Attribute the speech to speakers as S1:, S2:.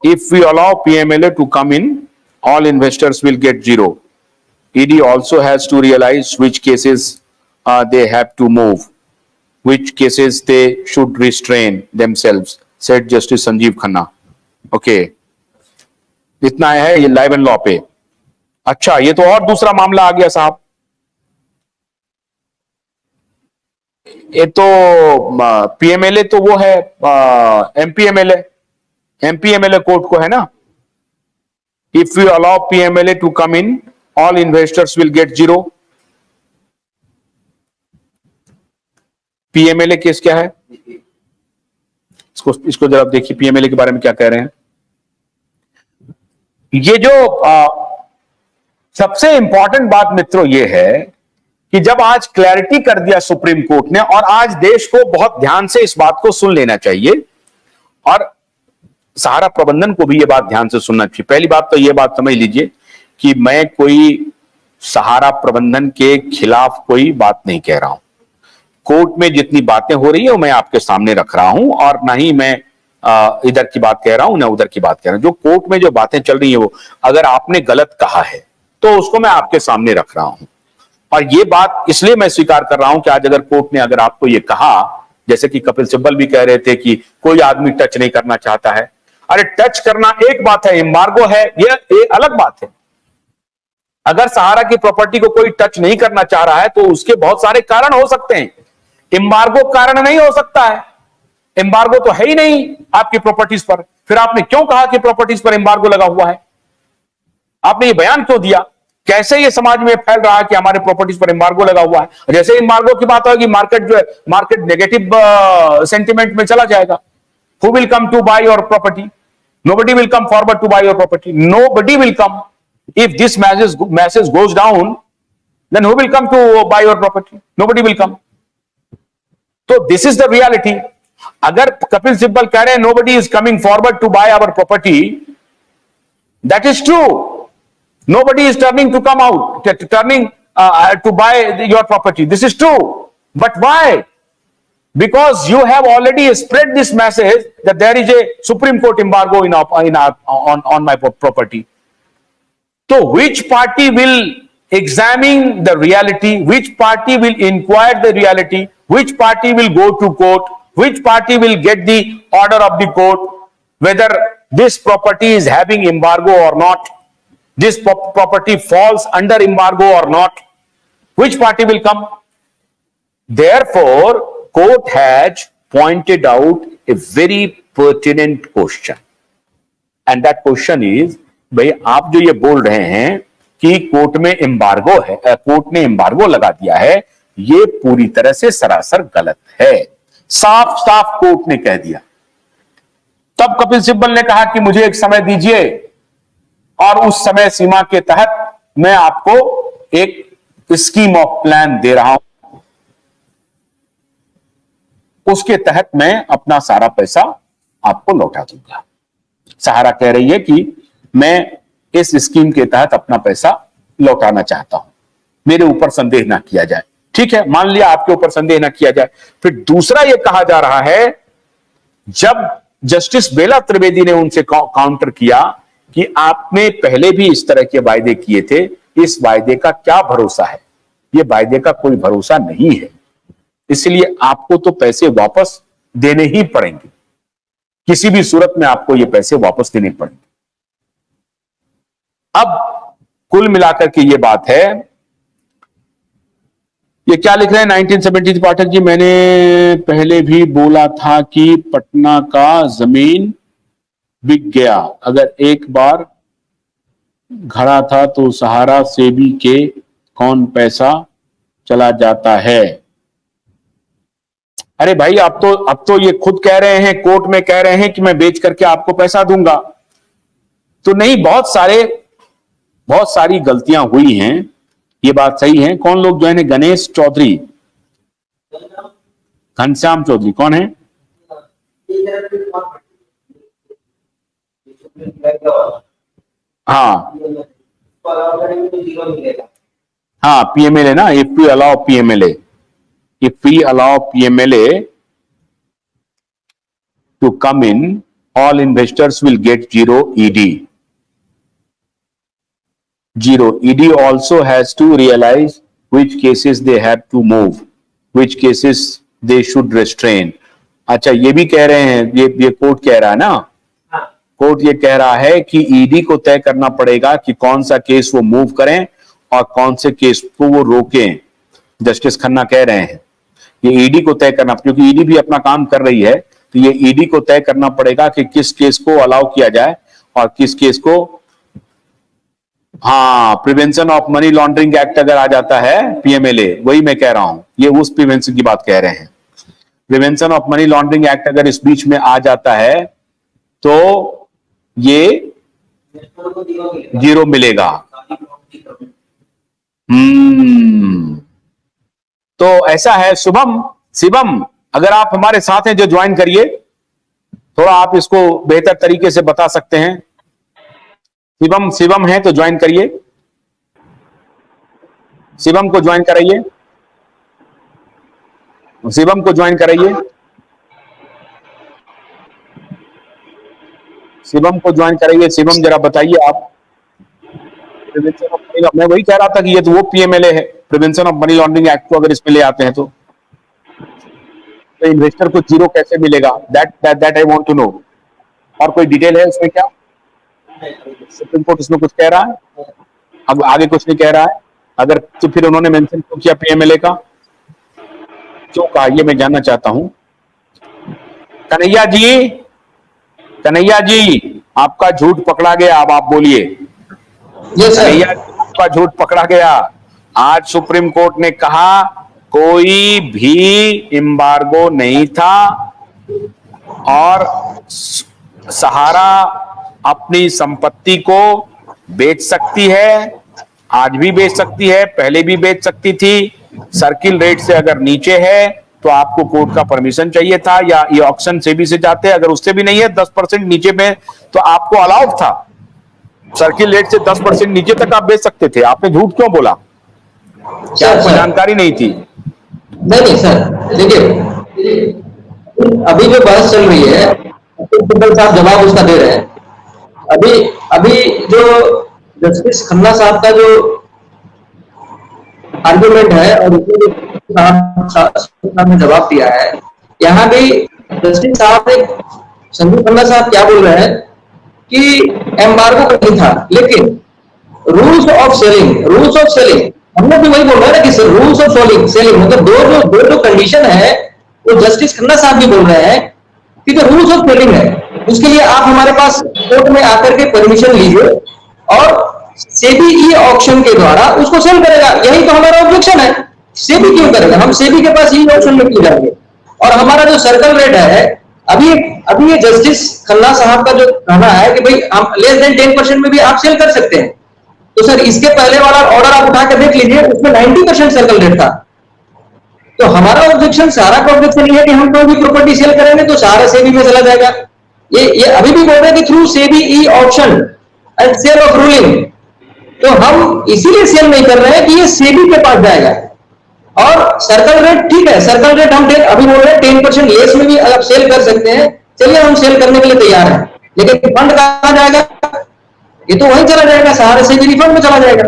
S1: If we allow PMLA to come in, all investors will get zero. ED also has to realize which cases they have to move, which cases they should restrain themselves, said Justice Sanjeev Khanna. Okay. इतना है ये live and law पे. अच्छा, ये तो और दूसरा मामला आ गया साहब. ये तो पीएमएलए तो वो है एमपीएमएलए कोर्ट को है ना. If you allow PMLA to come in, all investors will get zero. PMLA case क्या है, इसको जरा देखिए पीएमएलए के बारे में क्या कह रहे हैं. ये जो सबसे इंपॉर्टेंट बात मित्रों ये है कि जब आज क्लैरिटी कर दिया सुप्रीम कोर्ट ने, और आज देश को बहुत ध्यान से इस बात को सुन लेना चाहिए और सहारा प्रबंधन को भी यह बात ध्यान से सुनना चाहिए. पहली बात तो यह बात समझ लीजिए कि मैं कोई सहारा प्रबंधन के खिलाफ कोई बात नहीं कह रहा हूं. कोर्ट में जितनी बातें हो रही है वो मैं आपके सामने रख रहा हूं, और ना ही मैं इधर की बात कह रहा हूं ना उधर की बात कह रहा हूं. जो कोर्ट में जो बातें चल रही है वो अगर आपने गलत कहा है तो उसको मैं आपके सामने रख रहा हूं. और ये बात इसलिए मैं स्वीकार कर रहा हूं कि आज अगर कोर्ट ने अगर आपको ये कहा, जैसे कि कपिल सिब्बल भी कह रहे थे कि कोई आदमी टच नहीं करना चाहता है. अरे टच करना एक बात है, एम्बार्गो है ये अलग बात है. अगर सहारा की प्रॉपर्टी को कोई टच नहीं करना चाह रहा है तो उसके बहुत सारे कारण हो सकते हैं. एम्बार्गो कारण नहीं हो सकता है. एम्बार्गो तो है ही नहीं आपकी प्रॉपर्टीज पर. फिर आपने क्यों कहा कि प्रॉपर्टीज पर एम्बार्गो लगा हुआ है? आपने ये बयान क्यों दिया? कैसे ये समाज में फैल रहा है कि हमारे प्रॉपर्टीज पर एम्बार्गो लगा हुआ है? जैसे एम्बार्गो की बात होगी, मार्केट जो है मार्केट नेगेटिव सेंटिमेंट में चला जाएगा. Who will come to buy your property? Nobody will come forward to buy your property. Nobody will come. If this message goes down, then who will come to buy your property? Nobody will come. So this is the reality. अगर कपिल सिब्बल कह रहे हैं nobody is coming forward to buy our property, that is true. Nobody is turning to come out, to buy your property. This is true. But why? Because you have already spread this message that there is a Supreme Court embargo on my property. So which party will examine the reality? Which party will inquire the reality? Which party will go to court? Which party will get the order of the court whether this property is having embargo or not? This property falls under embargo or not? Which party will come? Therefore, court has pointed out a very pertinent question, and that question is, भाई आप जो ये बोल रहे हैं कि court में embargo है, कोर्ट ने एम्बार्गो लगा दिया है, ये पूरी तरह से सरासर गलत है. साफ साफ कोर्ट ने कह दिया. तब कपिल सिब्बल ने कहा कि मुझे एक समय दीजिए और उस समय सीमा के तहत मैं आपको एक स्कीम ऑफ प्लान दे रहा हूं, उसके तहत मैं अपना सारा पैसा आपको लौटा दूंगा. सहारा कह रही है कि मैं इस स्कीम के तहत अपना पैसा लौटाना चाहता हूं, मेरे ऊपर संदेह ना किया जाए. ठीक है, मान लिया आपके ऊपर संदेह ना किया जाए. फिर दूसरा यह कहा जा रहा है, जब जस्टिस बेला त्रिवेदी ने उनसे काउंटर किया कि आपने पहले भी इस तरह के वायदे किए थे, इस वायदे का क्या भरोसा है? यह वायदे का koई भरोसा नहीं है, इसलिए आपको तो पैसे वापस देने ही पड़ेंगे. किसी भी सूरत में आपको ये पैसे वापस देने पड़ेंगे. अब कुल मिलाकर के ये बात है. ये क्या लिख रहे हैं 1970 पाठक जी, मैंने पहले भी बोला था कि पटना का जमीन बिक गया. अगर एक बार घड़ा था तो सहारा सेबी के कौन पैसा चला जाता है. अरे भाई, अब तो ये खुद कह रहे हैं, कोर्ट में कह रहे हैं कि मैं बेच करके आपको पैसा दूंगा. तो नहीं, बहुत सारी गलतियां हुई हैं, ये बात सही है. कौन लोग ज्वाइन है? गणेश चौधरी, घनश्याम चौधरी, कौन है? हाँ, पीएमएलए ना. If we allow PMLA, to come in, all investors will get zero ED. Zero. ED also has to realize which cases they have to move, which cases they should restrain. अच्छा, ये भी कह रहे हैं, ये court कह रहा है ना, कोर्ट ये कह रहा है कि ईडी को तय करना पड़ेगा कि कौन सा केस वो मूव करें और कौन से केस को वो रोकें। जस्टिस खन्ना कह रहे हैं ये ईडी को तय करना, क्योंकि ईडी भी अपना काम कर रही है, तो ये ईडी को तय करना पड़ेगा कि किस केस को अलाउ किया जाए और किस केस को। हाँ, prevention of money laundering act अगर आ जाता है पीएमएलए, वही मैं कह रहा हूं, ये उस प्रिवेंशन की बात कह रहे हैं। Prevention of money laundering act अगर इस बीच में आ जाता है तो ये जीरो मिलेगा। तो ऐसा है। शिवम अगर आप हमारे साथ हैं जो ज्वाइन करिए, थोड़ा आप इसको बेहतर तरीके से बता सकते हैं। शिवम है तो ज्वाइन करिए, शिवम को ज्वाइन कराइए, शिवम को ज्वाइन कराइए, शिवम को ज्वाइन कराइए। शिवम जरा बताइए आप। मैं वही कह रहा था कि ये तो वो पीएमएलए है, prevention of money laundering act को अगर इसमें ले आते हैं तो इन्वेस्टर को जीरो कैसे मिलेगा, that I want to know. और कोई डिटेल है उसमें क्या? सुप्रीम कोर्ट इसमें कुछ कह रहा है? अब आगे कुछ नहीं कह रहा है। अगर तो फिर उन्होंने मेंशन क्यों किया पीएमएलए का, क्यों कहा, ये मैं जानना चाहता हूं। कन्हैया जी आपका झूठ पकड़ा गया, अब आप बोलिए। कन्हैया जी आपका झूठ पकड़ा गया। आज सुप्रीम कोर्ट ने कहा कोई भी एम्बार्गो नहीं था और सहारा अपनी संपत्ति को बेच सकती है, आज भी बेच सकती है, पहले भी बेच सकती थी। सर्किल रेट से अगर नीचे है तो आपको कोर्ट का परमिशन चाहिए था, या ये ऑक्शन सेबी से जाते, अगर उससे भी नहीं है 10% नीचे में तो आपको अलाउड था। सर्किल रेट से 10% नीचे तक आप बेच सकते थे। आपने झूठ क्यों बोला? क्या आपको जानकारी नहीं थी?
S2: नहीं सर, देखिए अभी जो बहस चल रही है साहब जवाब उसका दे रहे हैं। अभी जो जस्टिस खन्ना साहब का जो आर्गुमेंट है और उसने जवाब दिया है, यहाँ भी जस्टिस साहब ने, संजू खन्ना साहब क्या बोल रहे हैं कि एम्बार्गो नहीं था, लेकिन रूल्स ऑफ सेलिंग हम लोग भी वही बोल रहे हैं ना कि रूल्स ऑफ सेलिंग मतलब दो कंडीशन है, वो जस्टिस खन्ना साहब भी बोल रहे हैं कि जो रूल्स ऑफ सेलिंग है उसके लिए आप हमारे पास कोर्ट में आकर के परमिशन लीजिए और सेबी ई ऑक्शन के द्वारा उसको सेल करेगा। यही तो हमारा ऑब्जेक्शन है। सेबी क्यों करेगा? हम सेबी के पास ई ऑक्शन में क्यों जाएंगे? और हमारा जो सर्कल रेट है, अभी ये जस्टिस खन्ना साहब का जो कहना है कि भाई हम लेस देन 10% में भी आप सेल कर सकते हैं, तो सर इसके पहले वाला ऑर्डर आप उठा के देख लीजिए, उसमें 90% सर्कल रेट था। तो हमारा ऑब्जेक्शन, सारा का ऑब्जेक्शन ये है कि हम कोई भी प्रॉपर्टी सेल करेंगे तो सारा सेबी में चला जाएगा। ये अभी भी बोल रहे हैं कि through SEBI e auction and sale of ruling, तो हम इसीलिए सेल नहीं कर रहे हैं कि ये सेबी के पास जाएगा। और सर्कल रेट ठीक है, सर्कल रेट हम अभी बोल रहे हैं 10% लेस में भी आप सेल कर सकते हैं, चलिए हम सेल करने के लिए तैयार हैं, लेकिन फंड कहां जाएगा? ये तो वहीं चला जाएगा, सहारा से भी रिफंड में चला जाएगा।